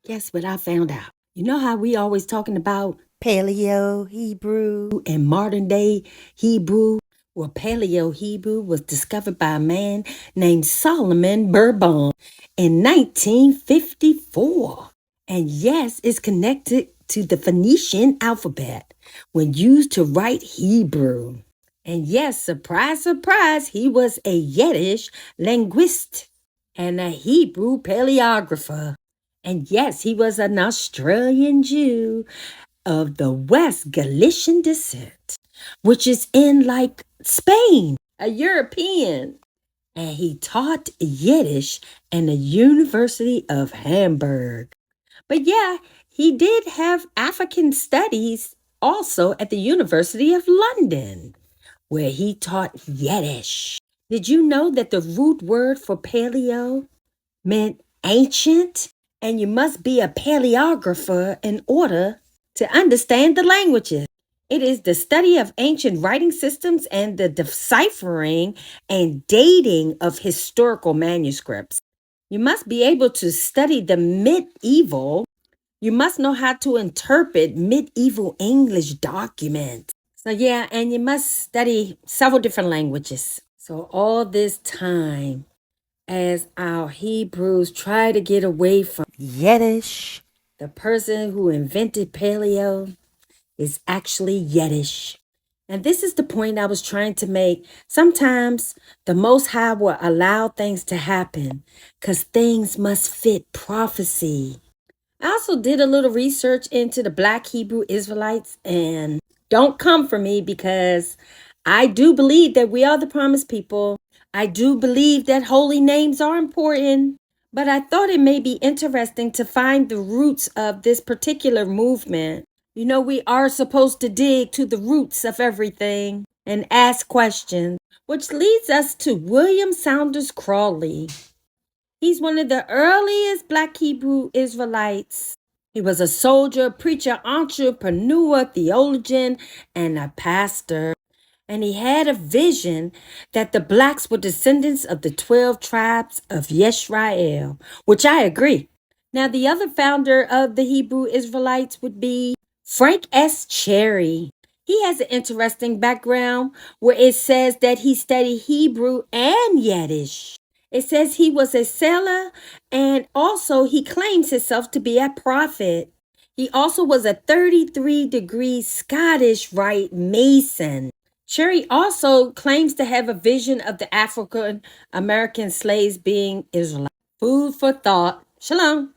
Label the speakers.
Speaker 1: Guess what I found out? You know how we always talking about Paleo Hebrew and modern day Hebrew? Well, Paleo Hebrew was discovered by a man named Solomon Bourbon in 1954. And yes, it's connected to the Phoenician alphabet when used to write Hebrew. And yes, surprise, surprise, he was a Yiddish linguist and a Hebrew paleographer. And yes, he was an Australian Jew of the West Galician descent, which is in like Spain, a European. And he taught Yiddish in the University of Hamburg. But yeah, he did have African studies also at the University of London, where he taught Yiddish. Did you know that the root word for paleo meant ancient? And you must be a paleographer in order to understand the languages. It is the study of ancient writing systems and the deciphering and dating of historical manuscripts. You must be able to study the medieval. You must know how to interpret medieval English documents. So, yeah, and you must study several different languages. So, all this time, as our Hebrews try to get away from Yiddish, the person who invented paleo is actually Yiddish. And this is the point I was trying to make. Sometimes the Most High will allow things to happen because things must fit prophecy. I also did a little research into the Black Hebrew Israelites, and don't come for me because I do believe that we are the promised people. I do believe that holy names are important, but I thought it may be interesting to find the roots of this particular movement. You know, we are supposed to dig to the roots of everything and ask questions, which leads us to William Saunders Crawley. He's one of the earliest Black Hebrew Israelites. He was a soldier, preacher, entrepreneur, theologian, and a pastor. And he had a vision that the Blacks were descendants of the 12 tribes of Yisrael, which I agree. Now, the other founder of the Hebrew Israelites would be Frank S. Cherry. He has an interesting background where it says that he studied Hebrew and Yiddish. It says he was a sailor and also he claims himself to be a prophet. He also was a 33-degree Scottish Rite Mason. Cherry also claims to have a vision of the African American slaves being Israelites. Food for thought. Shalom.